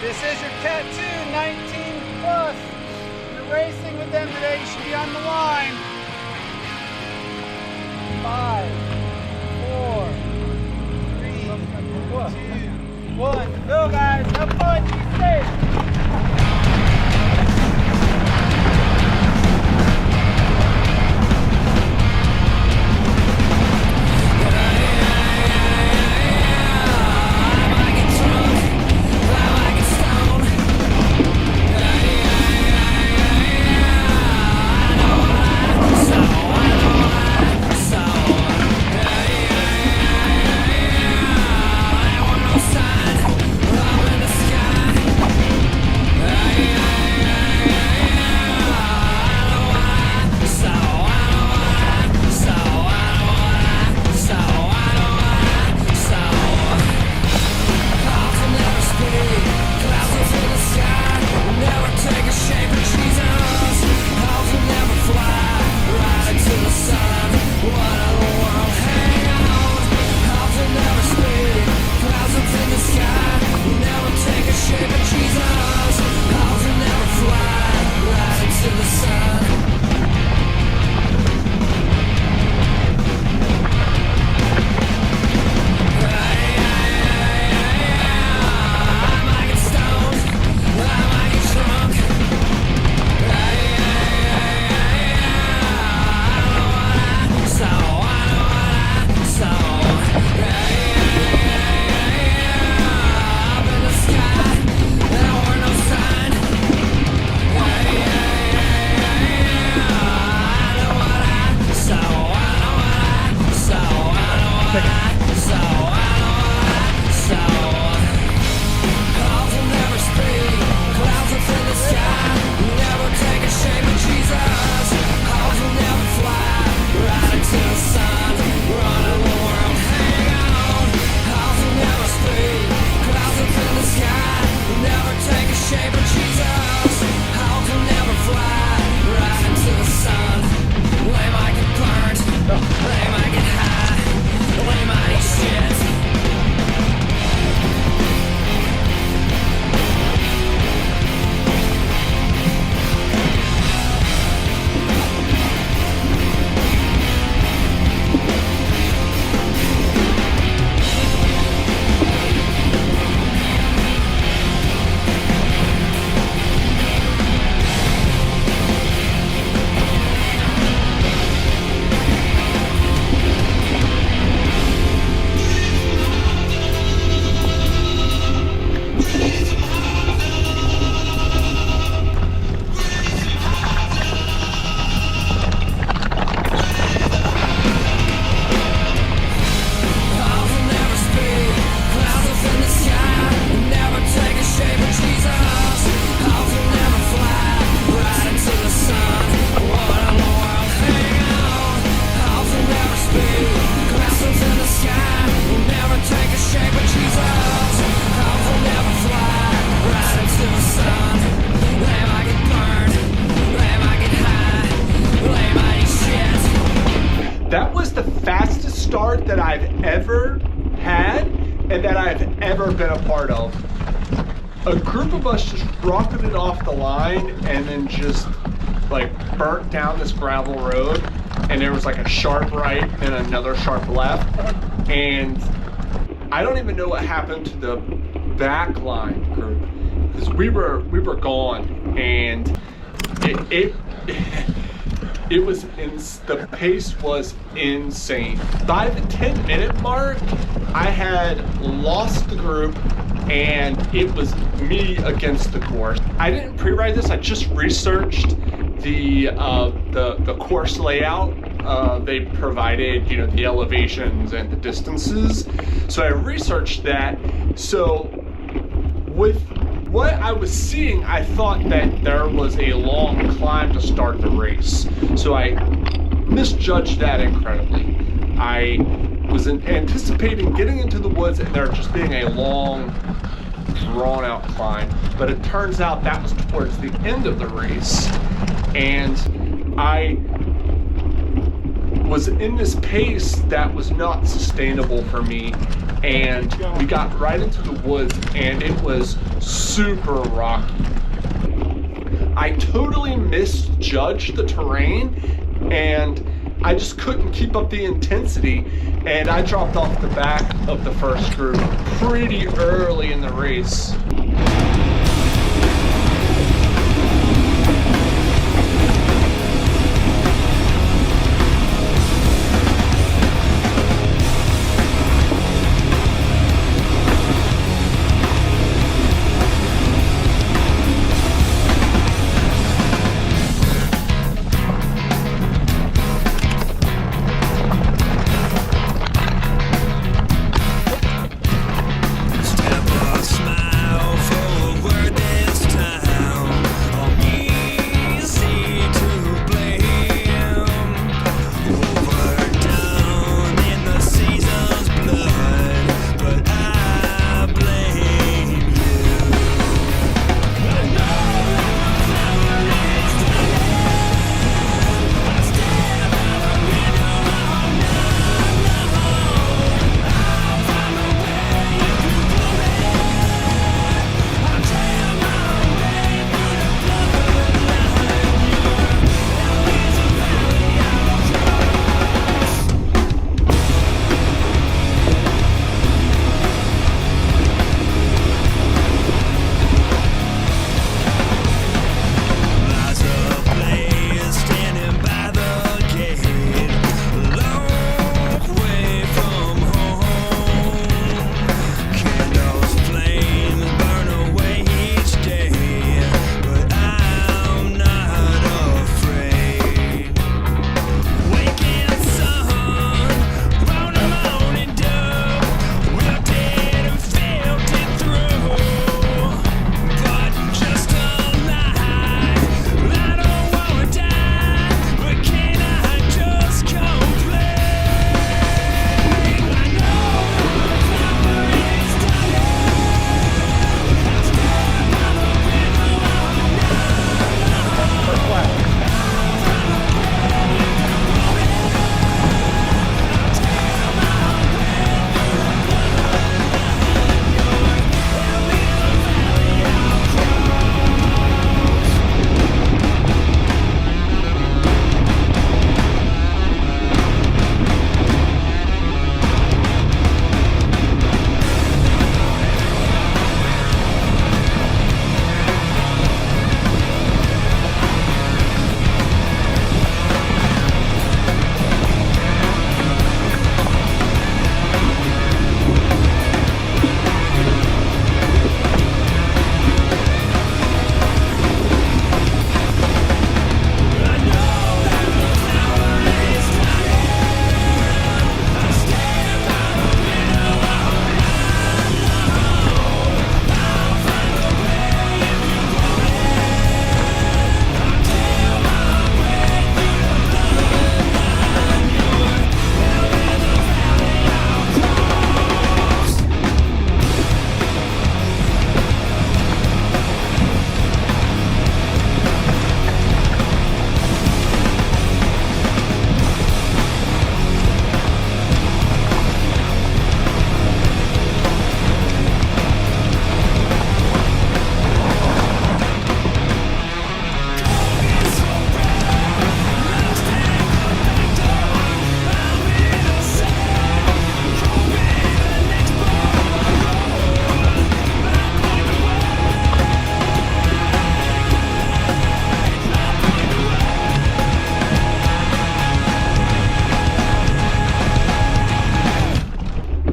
This is your Cat 2, 19 plus. You're racing with them today. You should be on the line. 5, 4, 3, 2, 1. Go, guys. Have fun. Be safe. That was the fastest start that I've ever had and that I've ever been a part of. A group of us just rocketed off the line and then just like burnt down this gravel road, and there was like a sharp right and another sharp left, and I don't even know what happened to the back line group because we were gone, and it was the pace was insane. By the 10-minute mark, I had lost the group and it was me against the course. I didn't pre-ride this, I just researched the course layout. They provided, you know, the elevations and the distances. So I researched that. So with what I was seeing, I thought that there was a long climb to start the race. So I misjudged that incredibly. I was anticipating getting into the woods and there just being a long, drawn out climb. But it turns out that was towards the end of the race. And I was in this pace that was not sustainable for me. and we got right into the woods, and it was super rocky. I totally misjudged the terrain, and I just couldn't keep up the intensity, and I dropped off the back of the first group pretty early in the race.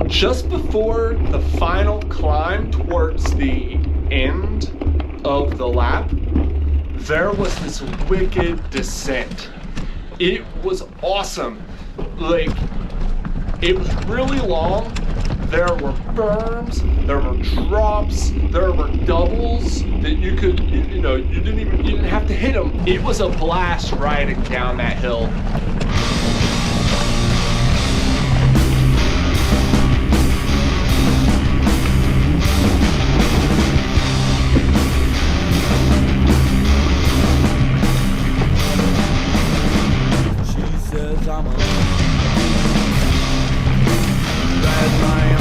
Just before the final climb towards the end of the lap, there was this wicked descent. It was awesome. Like, it was really long. There were berms, there were drops, there were doubles that you could, you didn't have to hit them. It was a blast riding down that hill. She says I'm a bad man.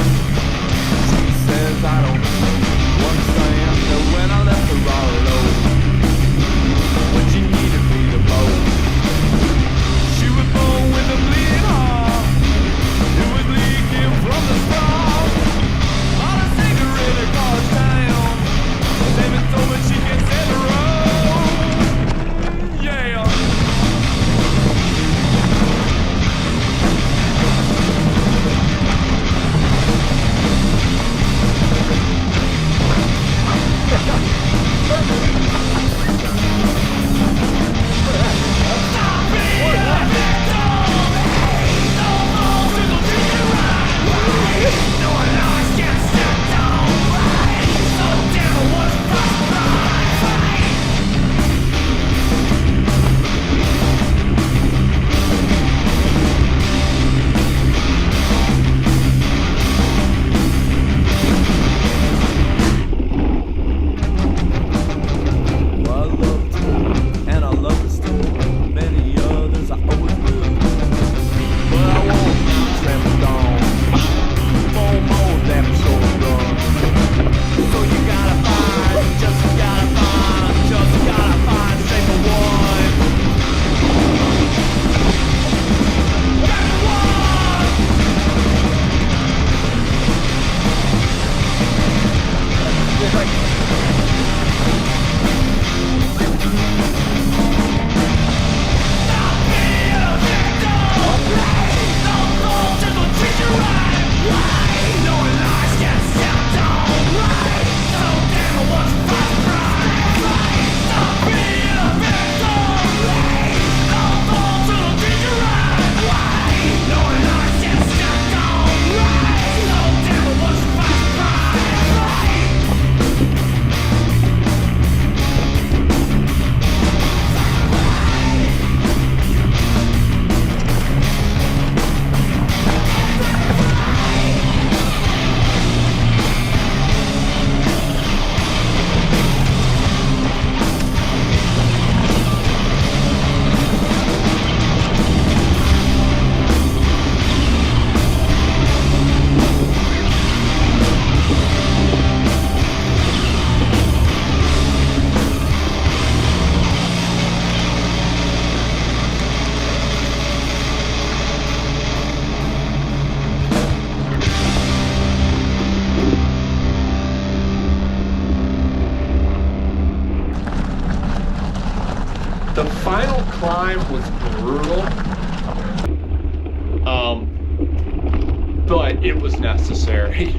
The final climb was brutal, but it was necessary.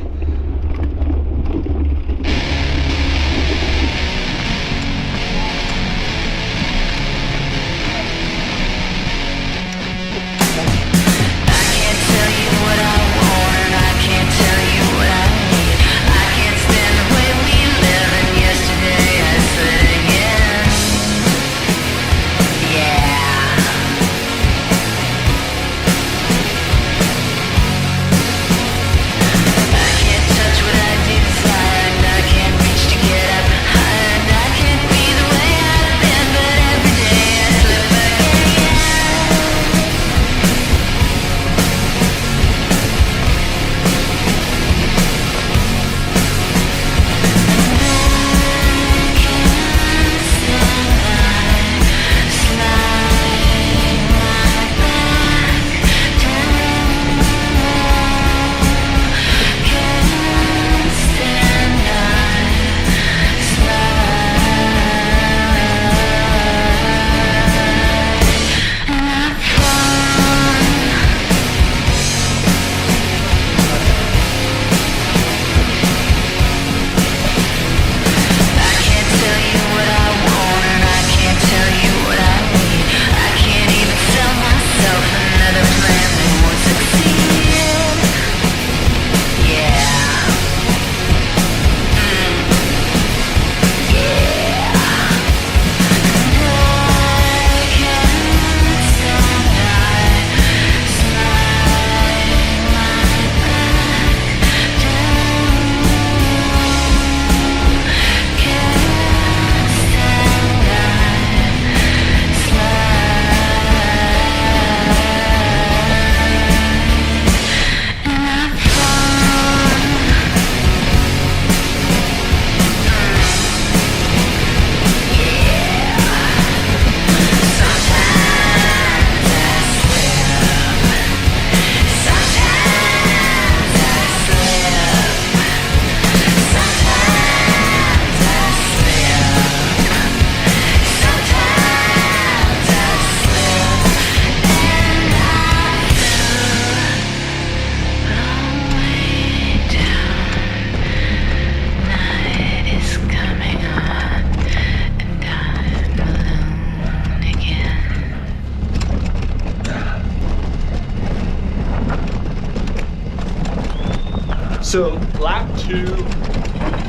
So lap 2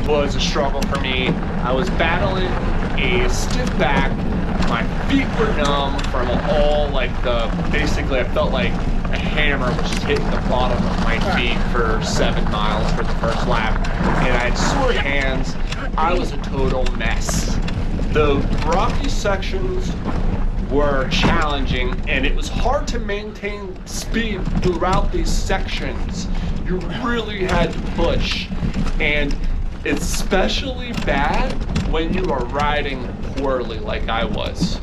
was a struggle for me. I was battling a stiff back. My feet were numb from all basically I felt like a hammer was just hitting the bottom of my feet for 7 miles for the first lap. And I had sore hands. I was a total mess. The rocky sections were challenging and it was hard to maintain speed throughout these sections. You really had to push, and it's especially bad when you are riding poorly like I was.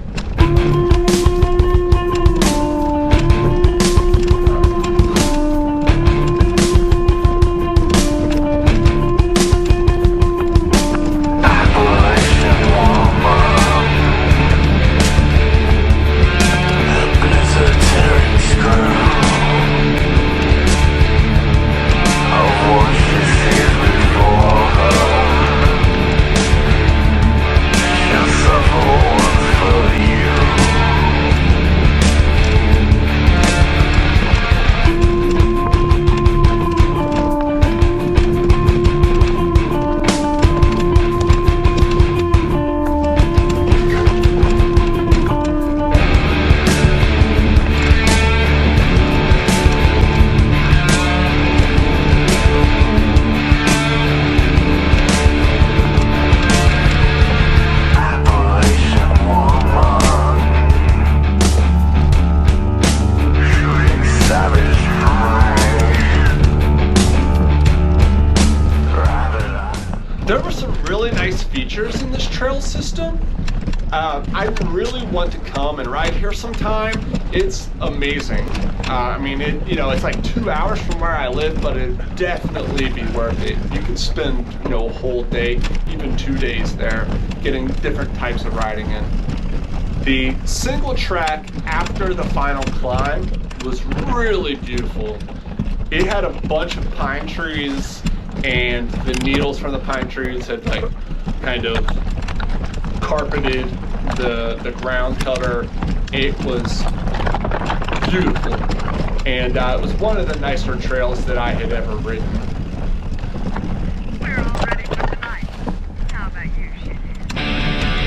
There were some really nice features in this trail system. I really want to come and ride here sometime. It's amazing. I mean, it's like 2 hours from where I live, but it'd definitely be worth it. You could spend, a whole day, even 2 days there, getting different types of riding in. The single track after the final climb was really beautiful. It had a bunch of pine trees, and the needles from the pine trees had like kind of carpeted the ground cover. It was beautiful, and it was one of the nicer trails that I had ever ridden. We're all ready for tonight. How about you, shithead?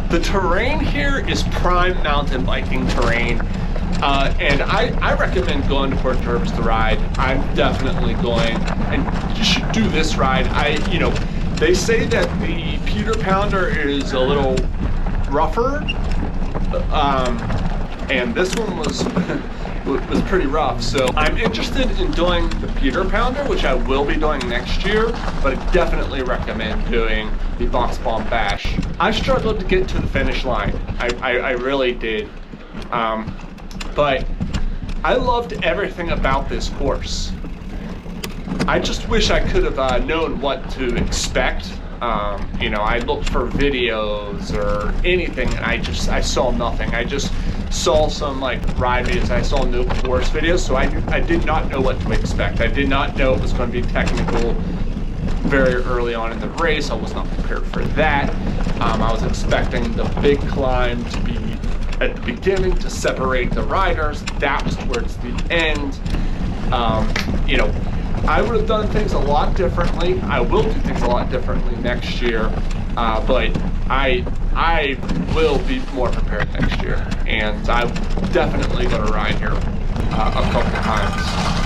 The terrain here is prime mountain biking terrain, and I recommend going to Port Jervis to ride. I'm definitely going, and you should do this ride. They say that the Peter Pounder is a little rougher, and this one was was pretty rough. So I'm interested in doing the Peter Pounder, which I will be doing next year, but I definitely recommend doing the Boxbaum Bash. I struggled to get to the finish line. I really did. But I loved everything about this course. I just wish I could have known what to expect You know, I looked for videos or anything, and I saw nothing. I just saw some like ride videos. I saw no course videos, so I did not know what to expect. I did not know it was going to be technical very early on in the race. I was not prepared for that. I was expecting the big climb to be at the beginning to separate the riders. That was towards the end. You know, I would have done things a lot differently. I will do things a lot differently next year, but I will be more prepared next year, and I'm definitely going to ride here a couple times.